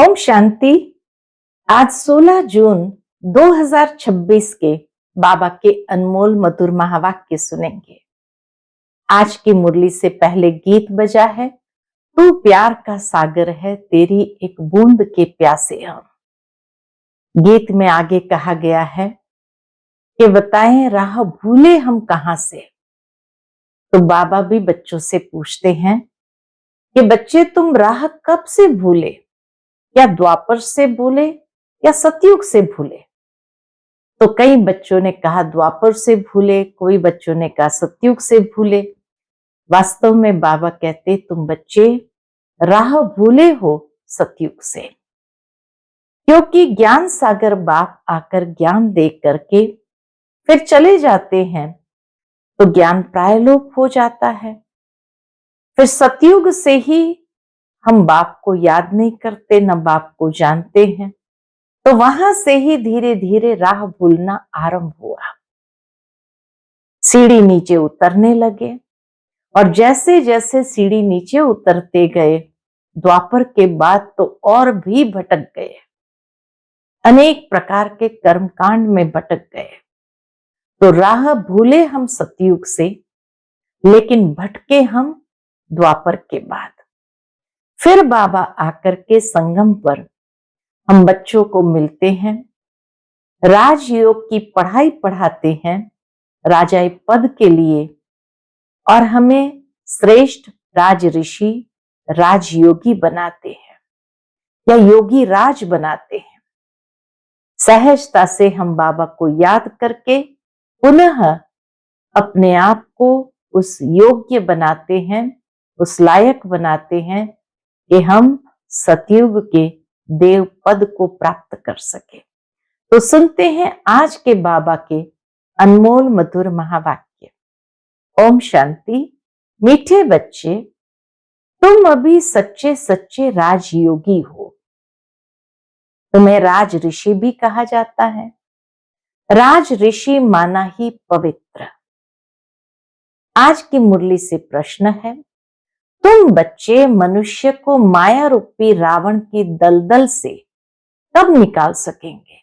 ओम शांति। आज 16 जून 2026 के बाबा के अनमोल मधुर महावाक्य सुनेंगे। आज की मुरली से पहले गीत बजा है, तू प्यार का सागर है, तेरी एक बूंद के प्यासे हम। गीत में आगे कहा गया है कि बताएं राह भूले हम कहां से। तो बाबा भी बच्चों से पूछते हैं कि बच्चे तुम राह कब से भूले, या द्वापर से भूले या सतयुग से भूले। तो कई बच्चों ने कहा द्वापर से भूले, कोई बच्चों ने कहा सतयुग से भूले। वास्तव में बाबा कहते तुम बच्चे राह भूले हो सतयुग से, क्योंकि ज्ञान सागर बाप आकर ज्ञान दे करके फिर चले जाते हैं तो ज्ञान प्रायलोप हो जाता है। फिर सतयुग से ही हम बाप को याद नहीं करते, न बाप को जानते हैं, तो वहां से ही धीरे धीरे राह भूलना आरंभ हुआ। सीढ़ी नीचे उतरने लगे और जैसे जैसे सीढ़ी नीचे उतरते गए, द्वापर के बाद तो और भी भटक गए, अनेक प्रकार के कर्मकांड में भटक गए। तो राह भूले हम सतयुग से, लेकिन भटके हम द्वापर के बाद। फिर बाबा आकर के संगम पर हम बच्चों को मिलते हैं, राजयोग की पढ़ाई पढ़ाते हैं राजाई पद के लिए, और हमें श्रेष्ठ राज ऋषि राजयोगी बनाते हैं या योगी राज बनाते हैं। सहजता से हम बाबा को याद करके पुनः अपने आप को उस योग्य बनाते हैं, उस लायक बनाते हैं कि हम सतयुग के देव पद को प्राप्त कर सके। तो सुनते हैं आज के बाबा के अनमोल मधुर महावाक्य। ओम शांति। मीठे बच्चे, तुम अभी सच्चे सच्चे राजयोगी हो। तुम्हें राज ऋषि भी कहा जाता है। राज ऋषि माना ही पवित्र। आज की मुरली से प्रश्न है, तुम बच्चे मनुष्य को माया रूपी रावण की दलदल से कब निकाल सकेंगे?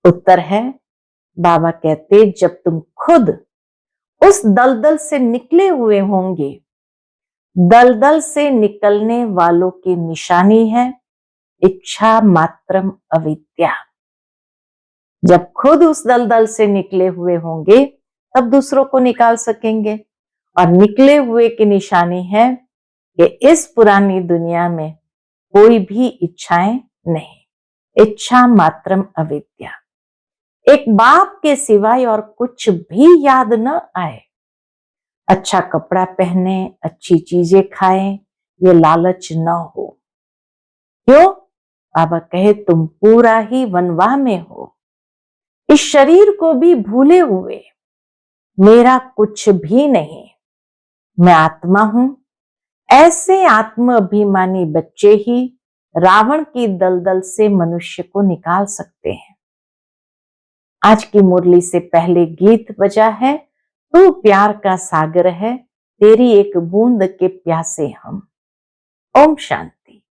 उत्तर है, बाबा कहते जब तुम खुद उस दलदल से निकले हुए होंगे। दलदल से निकलने वालों की निशानी है इच्छा मात्रम अविद्या। जब खुद उस दलदल से निकले हुए होंगे तब दूसरों को निकाल सकेंगे। और निकले हुए की निशानी है कि इस पुरानी दुनिया में कोई भी इच्छाएं नहीं, इच्छा मात्रम अविद्या। एक बाप के सिवाय और कुछ भी याद न आए। अच्छा कपड़ा पहने, अच्छी चीजें खाएं, ये लालच न हो। क्यों? बाबा कहे तुम पूरा ही वनवाह में हो, इस शरीर को भी भूले हुए, मेरा कुछ भी नहीं, मैं आत्मा हूं। ऐसे आत्म अभिमानी बच्चे ही रावण की दलदल से मनुष्य को निकाल सकते हैं। आज की मुरली से पहले गीत बजा है, तू प्यार का सागर है, तेरी एक बूंद के प्यासे हम। ओम शांति।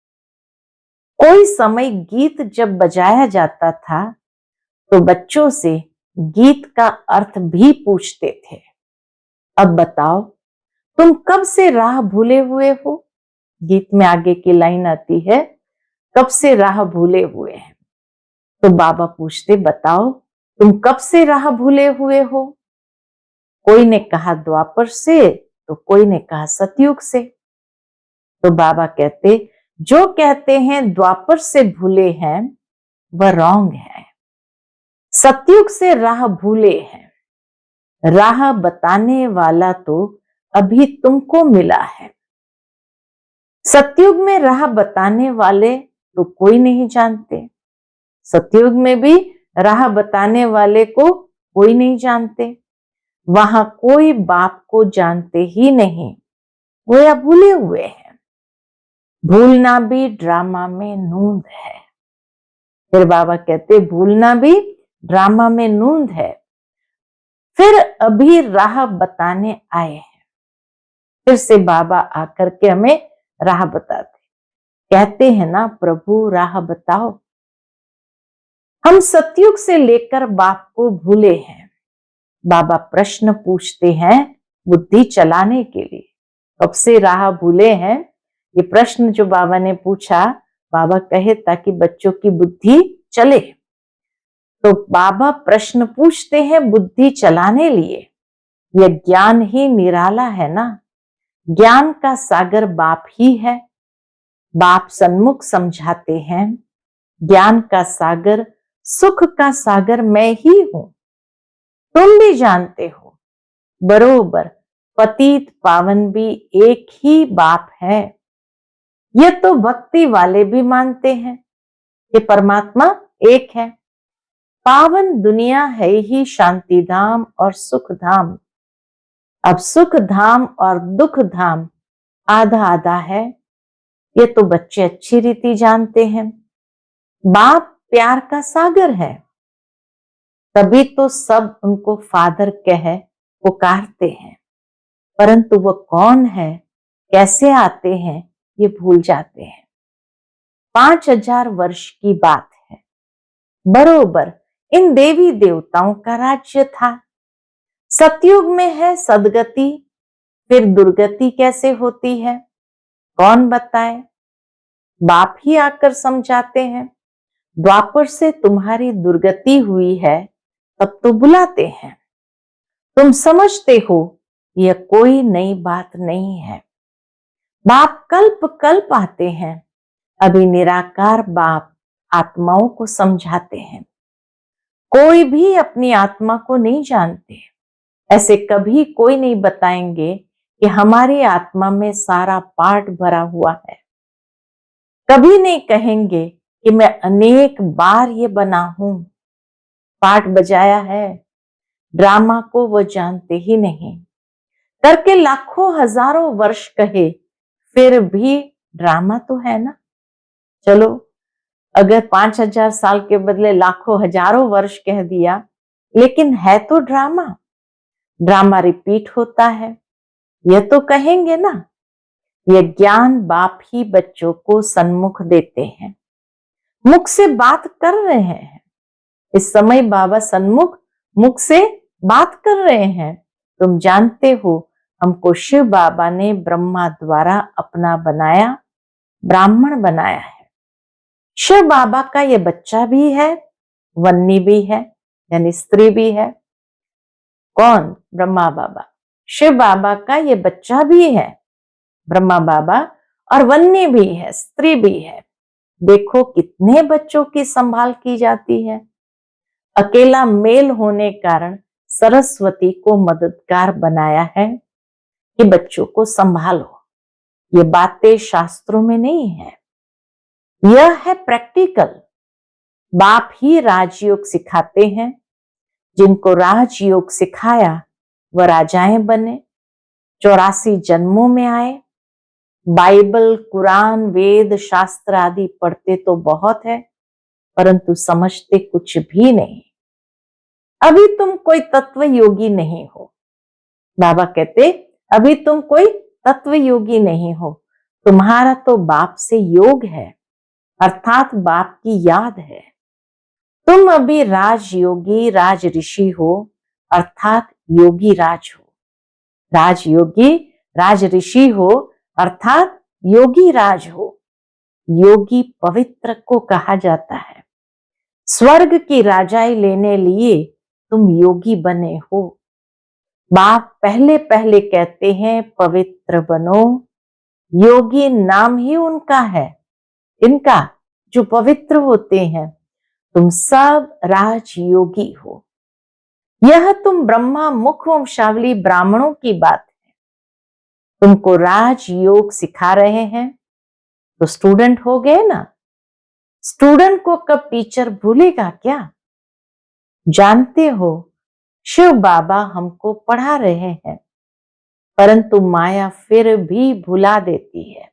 कोई समय गीत जब बजाया जाता था तो बच्चों से गीत का अर्थ भी पूछते थे। अब बताओ तुम कब से राह भूले हुए हो? गीत में आगे की लाइन आती है, कब से राह भूले हुए हैं। तो बाबा पूछते बताओ तुम कब से राह भूले हुए हो? कोई ने कहा द्वापर से, तो कोई ने कहा सतयुग से। तो बाबा कहते जो कहते हैं द्वापर से भूले हैं वह रॉन्ग है। सतयुग से राह भूले हैं। राह बताने वाला तो अभी तुमको मिला है। सतयुग में राह बताने वाले तो कोई नहीं जानते। सतयुग में भी राह बताने वाले को कोई नहीं जानते। वहां कोई बाप को जानते ही नहीं, वो या भूले हुए हैं। भूलना भी ड्रामा में नूंद है। फिर बाबा कहते भूलना भी ड्रामा में नूंद है। फिर अभी राह बताने आए हैं। फिर से बाबा आकर के हमें राह बताते, कहते हैं ना, प्रभु राह बताओ। हम सतयुग से लेकर बाप को भूले हैं। बाबा प्रश्न पूछते हैं बुद्धि चलाने के लिए। कब से राह भूले हैं? ये प्रश्न जो बाबा ने पूछा, बाबा कहे ताकि बच्चों की बुद्धि चले। तो बाबा प्रश्न पूछते हैं बुद्धि चलाने लिए। यह ज्ञान ही निराला है ना। ज्ञान का सागर बाप ही है। बाप सन्मुख समझाते हैं, ज्ञान का सागर, सुख का सागर मैं ही हूं। तुम भी जानते हो बरोबर, पतित पावन भी एक ही बाप है। यह तो भक्ति वाले भी मानते हैं कि परमात्मा एक है। पावन दुनिया है ही शांति धाम और सुख धाम। अब सुख धाम और दुख धाम आधा आधा है, ये तो बच्चे अच्छी रीति जानते हैं। बाप प्यार का सागर है, तभी तो सब उनको फादर कह पुकारते हैं। परंतु वो कौन है, कैसे आते हैं, ये भूल जाते हैं। 5000 वर्ष की बात है। बरोबर इन देवी देवताओं का राज्य था। सतयुग में है सदगति, फिर दुर्गति कैसे होती है, कौन बताए? बाप ही आकर समझाते हैं। द्वापर से तुम्हारी दुर्गति हुई है, तब तो बुलाते हैं। तुम समझते हो यह कोई नई बात नहीं है। बाप कल्प कल्प आते हैं। अभी निराकार बाप आत्माओं को समझाते हैं। कोई भी अपनी आत्मा को नहीं जानते। ऐसे कभी कोई नहीं बताएंगे कि हमारी आत्मा में सारा पाठ भरा हुआ है। कभी नहीं कहेंगे कि मैं अनेक बार ये बना हूं, पाठ बजाया है। ड्रामा को वो जानते ही नहीं। करके लाखों हजारों वर्ष कहे, फिर भी ड्रामा तो है ना। चलो, अगर 5000 साल के बदले लाखों हजारों वर्ष कह दिया, लेकिन है तो ड्रामा। ड्रामा रिपीट होता है, यह तो कहेंगे ना। यह ज्ञान बाप ही बच्चों को सन्मुख देते हैं। मुख से बात कर रहे हैं। इस समय बाबा सन्मुख मुख से बात कर रहे हैं। तुम जानते हो हमको शिव बाबा ने ब्रह्मा द्वारा अपना बनाया, ब्राह्मण बनाया है। शिव बाबा का ये बच्चा भी है, वन्नी भी है, यानी स्त्री भी है। कौन? ब्रह्मा बाबा। शिव बाबा का ये बच्चा भी है, ब्रह्मा बाबा, और वन्नी भी है, स्त्री भी है। देखो कितने बच्चों की संभाल की जाती है। अकेला मेल होने कारण सरस्वती को मददगार बनाया है कि बच्चों को संभालो। ये बातें शास्त्रों में नहीं है, यह है प्रैक्टिकल। बाप ही राजयोग सिखाते हैं। जिनको राजयोग सिखाया वह राजाएं बने, 84 जन्मों में आए। बाइबल, कुरान, वेद, शास्त्र आदि पढ़ते तो बहुत है, परंतु समझते कुछ भी नहीं। अभी तुम कोई तत्व योगी नहीं हो। बाबा कहते अभी तुम कोई तत्व योगी नहीं हो। तुम्हारा तो बाप से योग है, अर्थात बाप की याद है। तुम अभी राजयोगी, राज ऋषि हो, अर्थात योगी राज हो। राजयोगी, राज ऋषि हो, अर्थात योगी राज हो। योगी पवित्र को कहा जाता है। स्वर्ग की राजाई लेने लिए तुम योगी बने हो। बाप पहले पहले कहते हैं पवित्र बनो। योगी नाम ही उनका है, इनका जो पवित्र होते हैं। तुम सब राजयोगी हो। यह तुम ब्रह्मा मुख वंशावली ब्राह्मणों की बात है। तुमको राजयोग सिखा रहे हैं तो स्टूडेंट हो गए ना। स्टूडेंट को कब टीचर भूलेगा क्या? जानते हो शिव बाबा हमको पढ़ा रहे हैं, परंतु माया फिर भी भुला देती है।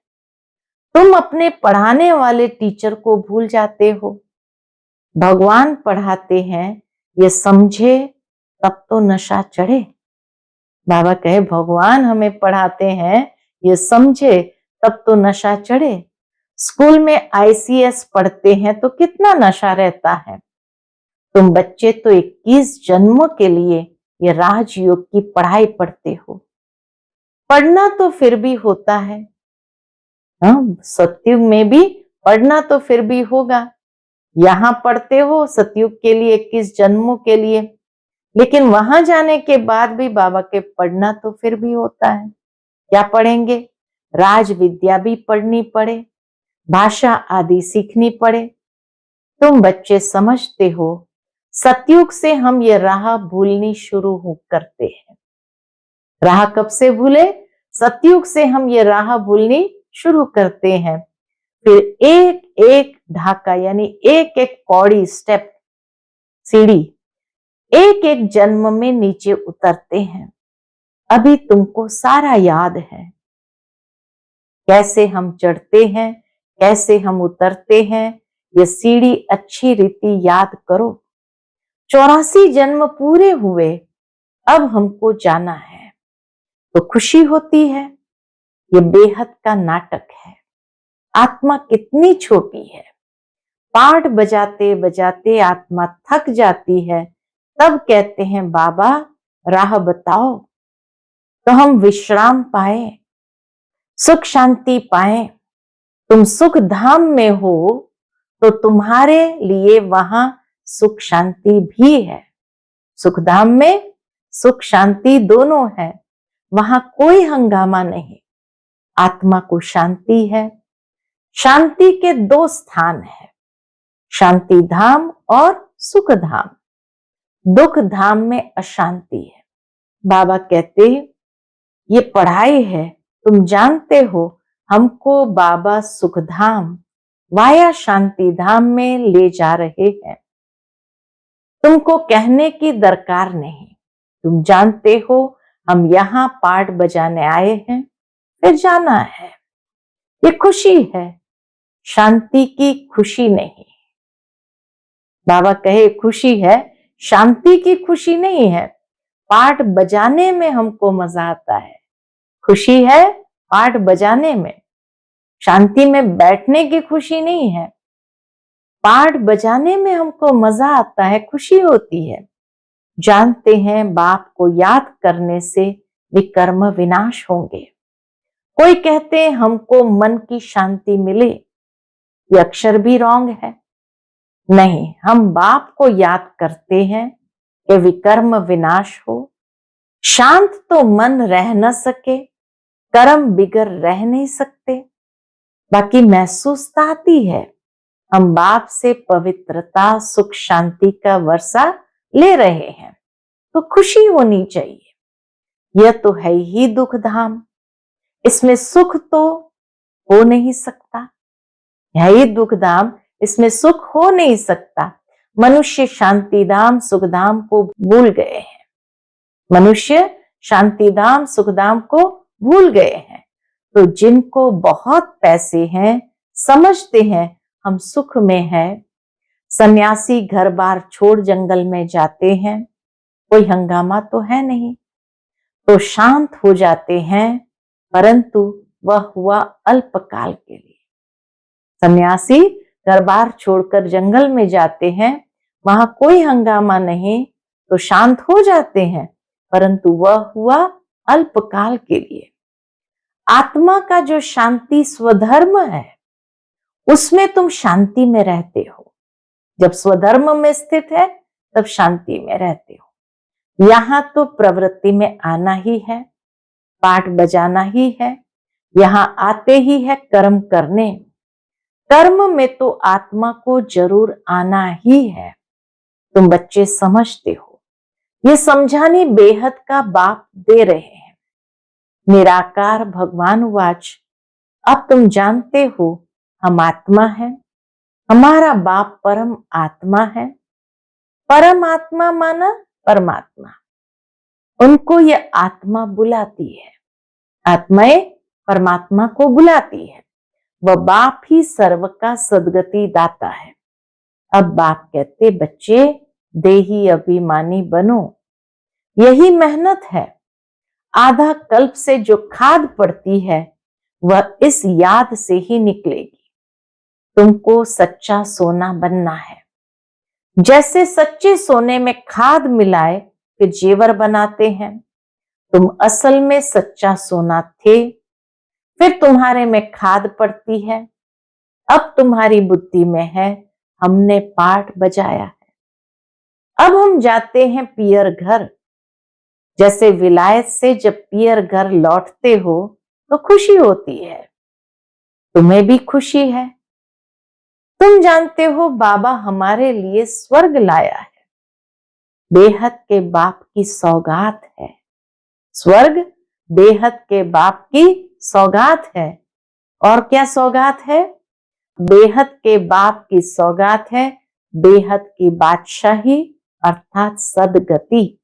तुम अपने पढ़ाने वाले टीचर को भूल जाते हो। भगवान पढ़ाते हैं, ये समझे तब तो नशा चढ़े। बाबा कहे भगवान हमें पढ़ाते हैं, ये समझे तब तो नशा चढ़े। स्कूल में आईसीएस पढ़ते हैं तो कितना नशा रहता है। तुम बच्चे तो 21 जन्मों के लिए ये राजयोग की पढ़ाई पढ़ते हो। पढ़ना तो फिर भी होता है, हाँ, सतयुग में भी पढ़ना तो फिर भी होगा। यहाँ पढ़ते हो सतयुग के लिए 21 जन्मों के लिए, लेकिन वहां जाने के बाद भी बाबा के पढ़ना तो फिर भी होता है। क्या पढ़ेंगे? राज विद्या भी पढ़नी पड़े, भाषा आदि सीखनी पड़े। तुम बच्चे समझते हो, सतयुग से हम ये राह भूलनी शुरू हो करते हैं। राह कब से भूले? सतयुग से हम ये राह भूलनी शुरू करते हैं। फिर एक एक ढाका यानी एक एक पौड़ी, स्टेप, सीढ़ी, एक एक जन्म में नीचे उतरते हैं। अभी तुमको सारा याद है, कैसे हम चढ़ते हैं, कैसे हम उतरते हैं। ये सीढ़ी अच्छी रीति याद करो। 84 जन्म पूरे हुए, अब हमको जाना है। तो खुशी होती है। ये बेहद का नाटक है। आत्मा कितनी छोटी है। पाठ बजाते बजाते आत्मा थक जाती है, तब कहते हैं बाबा राह बताओ, तो हम विश्राम पाए, सुख शांति पाए। तुम सुख धाम में हो तो तुम्हारे लिए वहां सुख शांति भी है। सुख धाम में सुख शांति दोनों है, वहां कोई हंगामा नहीं। आत्मा को शांति है। शांति के 2 स्थान है, शांति धाम और सुख धाम। दुख धाम में अशांति है। बाबा कहते ये पढ़ाई है, तुम जानते हो हमको बाबा सुख धाम वाया शांति धाम में ले जा रहे हैं। तुमको कहने की दरकार नहीं, तुम जानते हो हम यहाँ पाठ बजाने आए हैं, फिर जाना है। ये खुशी है, शांति की खुशी नहीं। बाबा कहे खुशी है, शांति की खुशी नहीं है। पाठ बजाने में हमको मजा आता है, खुशी है पाठ बजाने में। शांति में बैठने की खुशी नहीं है। पाठ बजाने में हमको मजा आता है, खुशी होती है। जानते हैं बाप को याद करने से विकर्म विनाश होंगे। कोई कहते हैं हमको मन की शांति मिले, ये अक्षर भी रॉन्ग है। नहीं, हम बाप को याद करते हैं कि विकर्म विनाश हो। शांत तो मन रह न सके, कर्म बिगड़ रह नहीं सकते। बाकी महसूसता आती है, हम बाप से पवित्रता सुख शांति का वर्षा ले रहे हैं, तो खुशी होनी चाहिए। यह तो है ही दुख धाम, इसमें सुख तो हो नहीं सकता। है ही दुख धाम, इसमें सुख हो नहीं सकता। मनुष्य शांति धाम सुख धाम को भूल गए हैं। मनुष्य शांति धाम सुख धाम को भूल गए हैं। तो जिनको बहुत पैसे हैं, समझते हैं हम सुख में हैं। सन्यासी घर बार छोड़ जंगल में जाते हैं, कोई हंगामा तो है नहीं, तो शांत हो जाते हैं, परंतु वह हुआ अल्पकाल के लिए। सन्यासी घर बार छोड़कर जंगल में जाते हैं, वहां कोई हंगामा नहीं, तो शांत हो जाते हैं, परंतु वह हुआ अल्पकाल के लिए। आत्मा का जो शांति स्वधर्म है, उसमें तुम शांति में रहते हो। जब स्वधर्म में स्थित है तब शांति में रहते हो। यहां तो प्रवृत्ति में आना ही है, पाठ बजाना ही है, यहां आते ही है कर्म करने। कर्म में तो आत्मा को जरूर आना ही है। तुम बच्चे समझते हो, ये समझाने बेहद का बाप दे रहे हैं। निराकार भगवान वाच, अब तुम जानते हो हम आत्मा है, हमारा बाप परम आत्मा है। परम आत्मा माना परमात्मा, उनको यह आत्मा बुलाती है। आत्माएं परमात्मा को बुलाती है। वह बाप ही सर्व का सद्गति दाता है। अब बाप कहते बच्चे देही अभिमानी बनो, यही मेहनत है। आधा कल्प से जो खाद पड़ती है वह इस याद से ही निकलेगी। तुमको सच्चा सोना बनना है। जैसे सच्चे सोने में खाद मिलाए फिर जेवर बनाते हैं, तुम असल में सच्चा सोना थे, फिर तुम्हारे में खाद पड़ती है। अब तुम्हारी बुद्धि में है, हमने पाठ बजाया है। अब हम जाते हैं पियर घर। जैसे विलायत से जब पियर घर लौटते हो तो खुशी होती है, तुम्हें भी खुशी है। तुम जानते हो बाबा हमारे लिए स्वर्ग लाया है, बेहद के बाप की सौगात है। स्वर्ग बेहद के बाप की सौगात है। और क्या सौगात है? बेहद के बाप की सौगात है, बेहद की बादशाही अर्थात सदगति।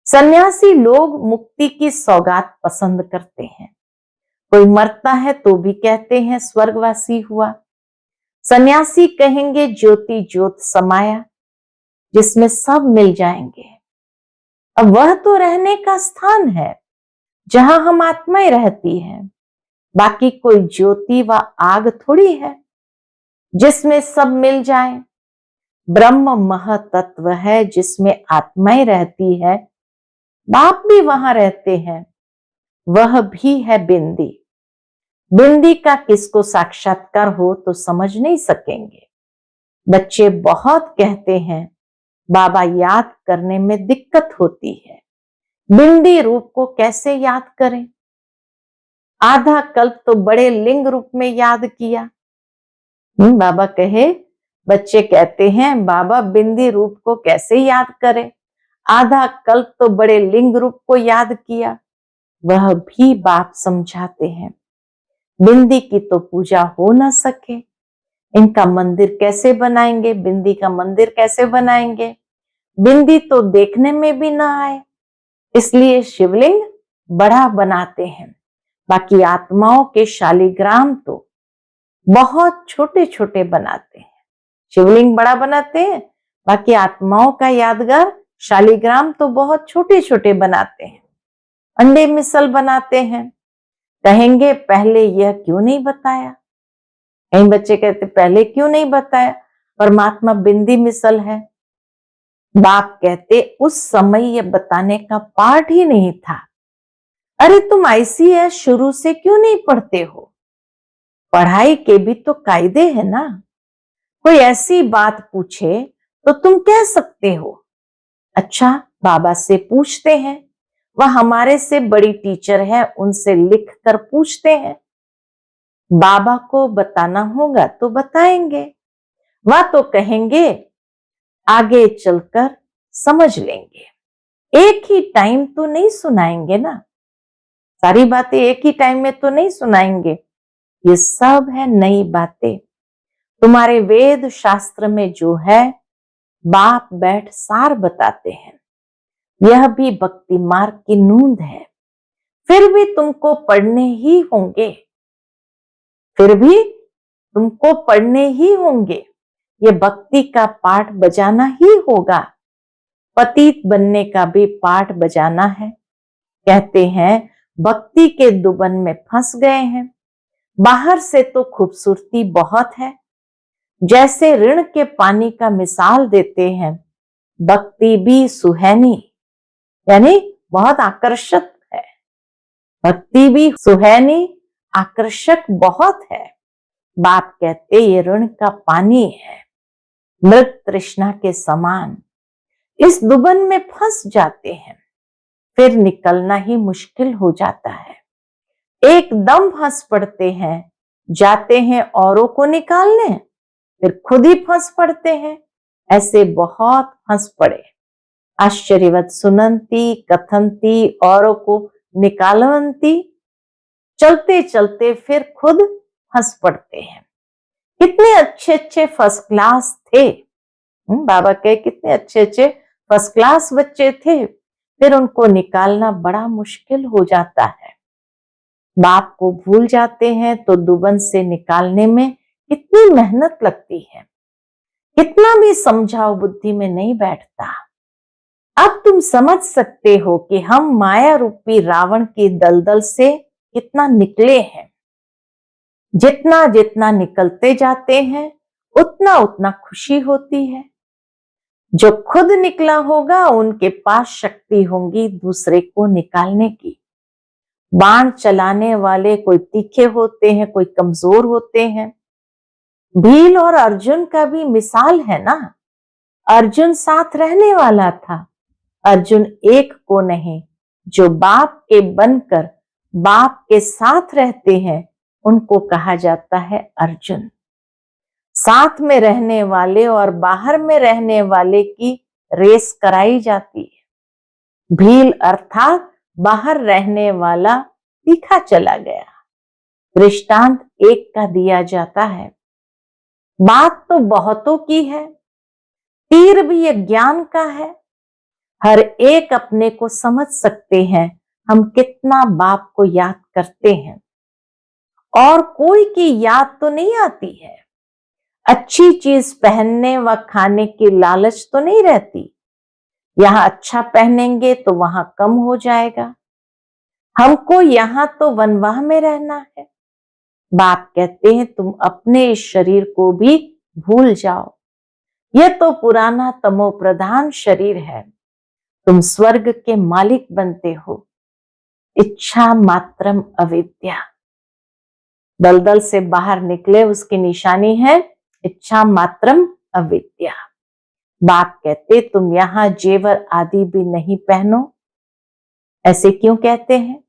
सन्यासी लोग मुक्ति की सौगात पसंद करते हैं। कोई मरता है तो भी कहते हैं स्वर्गवासी हुआ। सन्यासी कहेंगे ज्योति ज्योत समाया, जिसमें सब मिल जाएंगे। अब वह तो रहने का स्थान है जहां हम आत्माएं रहती हैं, बाकी कोई ज्योति व आग थोड़ी है जिसमें सब मिल जाए। ब्रह्म महतत्व है जिसमें आत्माएं रहती है, बाप भी वहां रहते हैं, वह भी है बिंदी। बिंदी का किसको साक्षात्कार हो तो समझ नहीं सकेंगे। बच्चे बहुत कहते हैं बाबा याद करने में दिक्कत होती है, बिंदी रूप को कैसे याद करें? आधा कल्प तो बड़े लिंग रूप में याद किया। बाबा कहे, बच्चे कहते हैं बाबा बिंदी रूप को कैसे याद करें? आधा कल्प तो बड़े लिंग रूप को याद किया। वह भी बाप समझाते हैं, बिंदी की तो पूजा हो न सके, इनका मंदिर कैसे बनाएंगे? बिंदी का मंदिर कैसे बनाएंगे? बिंदी तो देखने में भी ना आए, इसलिए शिवलिंग बड़ा बनाते हैं। बाकी आत्माओं के शालिग्राम तो बहुत छोटे छोटे बनाते हैं। शिवलिंग बड़ा बनाते हैं, बाकी आत्माओं का यादगार शालिग्राम तो बहुत छोटे छोटे बनाते हैं। अंडे मिसल बनाते हैं। कहेंगे पहले यह क्यों नहीं बताया? कई बच्चे कहते पहले क्यों नहीं बताया? परमात्मा बिंदी मिसल है। बाप कहते उस समय यह बताने का पाठ ही नहीं था। अरे तुम आईसीएस शुरू से क्यों नहीं पढ़ते हो? पढ़ाई के भी तो कायदे है ना। कोई ऐसी बात पूछे तो तुम कह सकते हो। अच्छा, बाबा से पूछते हैं, वह हमारे से बड़ी टीचर है, उनसे लिख कर पूछते हैं। बाबा को बताना होगा तो बताएंगे, वह तो कहेंगे आगे चलकर समझ लेंगे। एक ही टाइम तो नहीं सुनाएंगे ना, सारी बातें एक ही टाइम में तो नहीं सुनाएंगे। ये सब है नई बातें। तुम्हारे वेद शास्त्र में जो है बाप बैठ सार बताते हैं, यह भी भक्ति मार्ग की नूंद है। फिर भी तुमको पढ़ने ही होंगे, फिर भी तुमको पढ़ने ही होंगे। ये भक्ति का पाठ बजाना ही होगा। पतित बनने का भी पाठ बजाना है। कहते हैं भक्ति के दुबन में फंस गए हैं। बाहर से तो खूबसूरती बहुत है, जैसे ऋण के पानी का मिसाल देते हैं, भक्ति भी सुहानी यानी बहुत आकर्षक है। भक्ति भी सुहानी आकर्षक बहुत है। बाप कहते ये ऋण का पानी है, मृत तृष्णा के समान। इस दुबन में फंस जाते हैं, फिर निकलना ही मुश्किल हो जाता है। एकदम फंस पड़ते हैं, जाते हैं औरों को निकालने, फिर खुद ही फंस पड़ते हैं। ऐसे बहुत फंस पड़े। आश्चर्यवत सुनंती कथनती औरों को निकालवंती, चलते चलते फिर खुद फंस पड़ते हैं। कितने अच्छे अच्छे फर्स्ट क्लास थे। बाबा कहे कितने अच्छे अच्छे फर्स्ट क्लास बच्चे थे, फिर उनको निकालना बड़ा मुश्किल हो जाता है। बाप को भूल जाते हैं तो दुबन से निकालने में कितनी मेहनत लगती है। कितना भी समझाओ बुद्धि में नहीं बैठता। अब तुम समझ सकते हो कि हम माया रूपी रावण की दलदल से कितना निकले हैं। जितना जितना निकलते जाते हैं उतना उतना खुशी होती है। जो खुद निकला होगा उनके पास शक्ति होगी दूसरे को निकालने की। बाण चलाने वाले कोई तीखे होते हैं, कोई कमजोर होते हैं। भील और अर्जुन का भी मिसाल है ना। अर्जुन साथ रहने वाला था। अर्जुन एक को नहीं, जो बाप के बनकर बाप के साथ रहते हैं उनको कहा जाता है अर्जुन। साथ में रहने वाले और बाहर में रहने वाले की रेस कराई जाती है। भील अर्थात बाहर रहने वाला तीखा चला गया। दृष्टांत एक का दिया जाता है। बात तो बहुतों की है, तीर भी एक ज्ञान का है। हर एक अपने को समझ सकते हैं हम कितना बाप को याद करते हैं। और कोई की याद तो नहीं आती है। अच्छी चीज पहनने व खाने की लालच तो नहीं रहती। यहां अच्छा पहनेंगे तो वहां कम हो जाएगा। हमको यहां तो वनवाह में रहना है। बाप कहते हैं तुम अपने इस शरीर को भी भूल जाओ। यह तो पुराना तमो प्रधान शरीर है। तुम स्वर्ग के मालिक बनते हो। इच्छा मात्रम अविद्या। दलदल से बाहर निकले उसकी निशानी है इच्छा मात्रम अविद्या। बाप कहते तुम यहां जेवर आदि भी नहीं पहनो। ऐसे क्यों कहते हैं?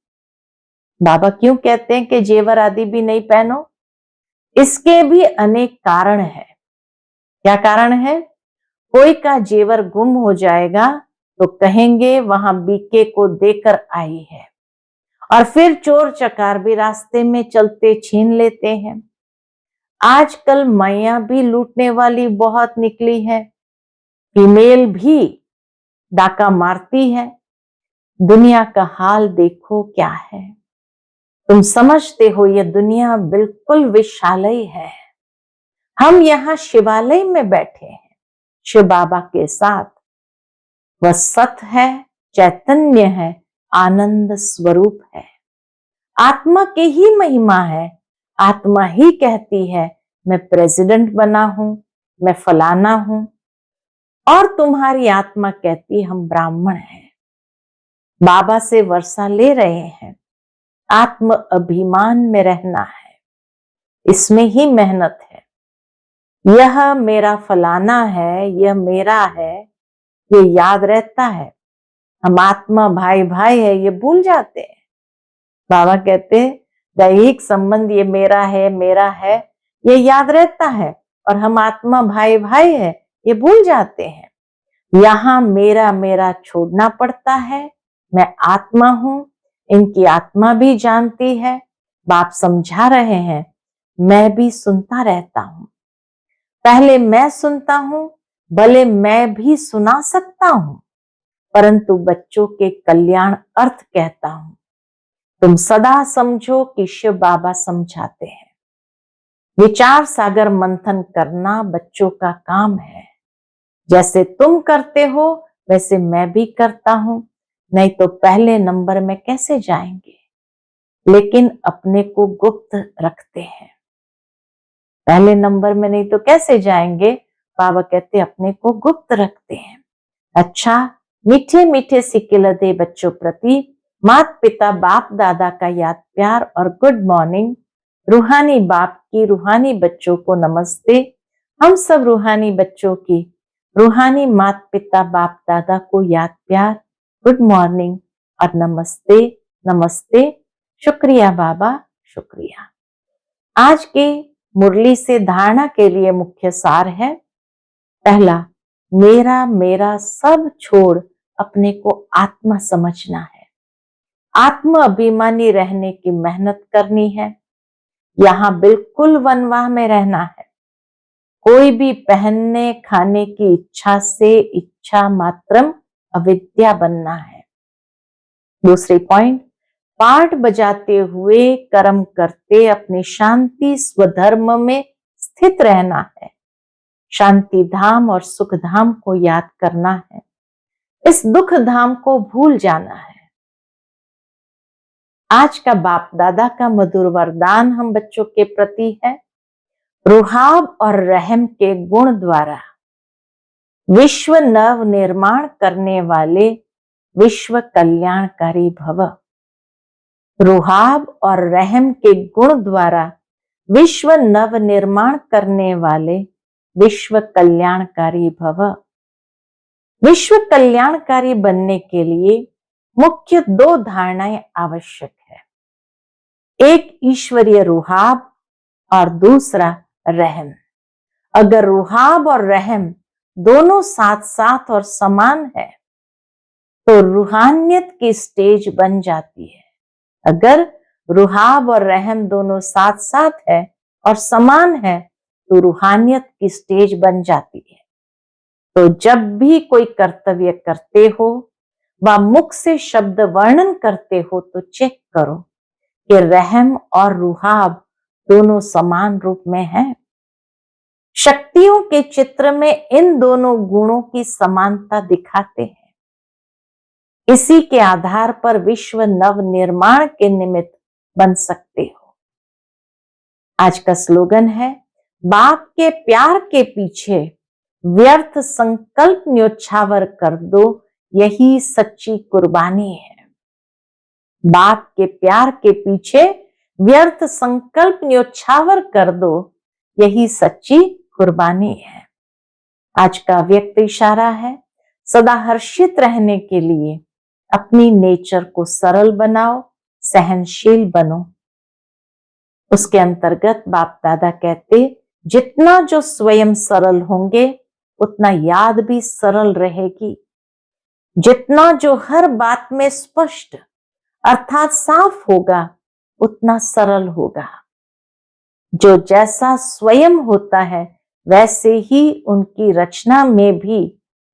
बाबा क्यों कहते हैं कि जेवर आदि भी नहीं पहनो? इसके भी अनेक कारण है। क्या कारण है? कोई का जेवर गुम हो जाएगा तो कहेंगे वहां बीके को देकर आई है। और फिर चोर चकार भी रास्ते में चलते छीन लेते हैं। आजकल मैया भी लूटने वाली बहुत निकली है। फीमेल भी डाका मारती है। दुनिया का हाल देखो क्या है। तुम समझते हो ये दुनिया बिल्कुल विशालय है। हम यहाँ शिवालय में बैठे हैं शिव बाबा के साथ। वह सत है, चैतन्य है, आनंद स्वरूप है। आत्मा की ही महिमा है। आत्मा ही कहती है मैं प्रेसिडेंट बना हूं, मैं फलाना हूं। और तुम्हारी आत्मा कहती हम ब्राह्मण हैं। बाबा से वर्षा ले रहे हैं। आत्म अभिमान में रहना है, इसमें ही मेहनत है। यह मेरा फलाना है, यह मेरा है, ये याद रहता है। हम आत्मा भाई भाई है ये भूल जाते हैं। बाबा कहते हैं दैहिक संबंध ये मेरा है ये याद रहता है। और हम आत्मा भाई भाई है ये भूल जाते हैं। यहां मेरा मेरा छोड़ना पड़ता है। मैं आत्मा हूं, इनकी आत्मा भी जानती है। बाप समझा रहे हैं, मैं भी सुनता रहता हूं। पहले मैं सुनता हूं, भले मैं भी सुना सकता हूं, परंतु बच्चों के कल्याण अर्थ कहता हूं। तुम सदा समझो कि शिव बाबा समझाते हैं। विचार सागर मंथन करना बच्चों का काम है। जैसे तुम करते हो वैसे मैं भी करता हूं, नहीं तो पहले नंबर में कैसे जाएंगे। लेकिन अपने को गुप्त रखते हैं। पहले नंबर में नहीं तो कैसे जाएंगे। बाबा कहते अपने को गुप्त रखते हैं। अच्छा, मीठे मीठे सिक्के दे बच्चों प्रति माता पिता बाप दादा का याद प्यार और गुड मॉर्निंग। रूहानी बाप की रूहानी बच्चों को नमस्ते। हम सब रूहानी बच्चों की रूहानी माता पिता बाप दादा को याद प्यार, गुड मॉर्निंग और नमस्ते नमस्ते। शुक्रिया बाबा, शुक्रिया। आज के मुरली से धारणा के लिए मुख्य सार है। पहला, मेरा मेरा सब छोड़ अपने को आत्मा समझना है। आत्म अभिमानी रहने की मेहनत करनी है। यहां बिल्कुल वनवाह में रहना है। कोई भी पहनने खाने की इच्छा से इच्छा मात्रम अविद्या बनना है। दूसरी पॉइंट, पाठ बजाते हुए कर्म करते अपनी शांति स्वधर्म में स्थित रहना है। शांति धाम और सुख धाम को याद करना है। इस दुख धाम को भूल जाना है। आज का बाप दादा का मधुर वरदान हम बच्चों के प्रति है, रुहाब और रहम के गुण द्वारा विश्व नव निर्माण करने वाले विश्व कल्याणकारी भव। रुहाब और रहम के गुण द्वारा विश्व नव निर्माण करने वाले विश्व कल्याणकारी भव। विश्व कल्याणकारी बनने के लिए मुख्य दो धारणाएं आवश्यक है, एक ईश्वरीय रुहाब और दूसरा रहम। अगर रुहाब और रहम दोनों साथ साथ और समान है तो रूहानियत की स्टेज बन जाती है। अगर रुहाब और रहम दोनों साथ साथ है और समान है तो रूहानियत की स्टेज बन जाती है। तो जब भी कोई कर्तव्य करते हो व मुख से शब्द वर्णन करते हो तो चेक करो कि रहम और रुहाब दोनों समान रूप में हैं। शक्तियों के चित्र में इन दोनों गुणों की समानता दिखाते हैं। इसी के आधार पर विश्व नव निर्माण के निमित्त बन सकते हो। आज का स्लोगन है, बाप के प्यार के पीछे व्यर्थ संकल्प न्योछावर कर दो, यही सच्ची कुर्बानी है। बाप के प्यार के पीछे व्यर्थ संकल्प न्योछावर कर दो, यही सच्ची कुर्बानी है। आज का व्यक्त इशारा है, सदा हर्षित रहने के लिए अपनी नेचर को सरल बनाओ, सहनशील बनो। उसके अंतर्गत बाप दादा कहते, जितना जो स्वयं सरल होंगे उतना याद भी सरल रहेगी। जितना जो हर बात में स्पष्ट अर्थात साफ होगा उतना सरल होगा। जो जैसा स्वयं होता है वैसे ही उनकी रचना में भी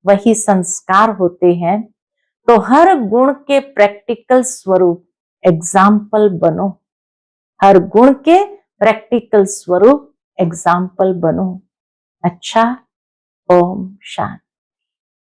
वही संस्कार होते हैं। तो हर गुण के प्रैक्टिकल स्वरूप एग्जाम्पल बनो। हर गुण के प्रैक्टिकल स्वरूप एग्जाम्पल बनो। अच्छा, ओम शांति।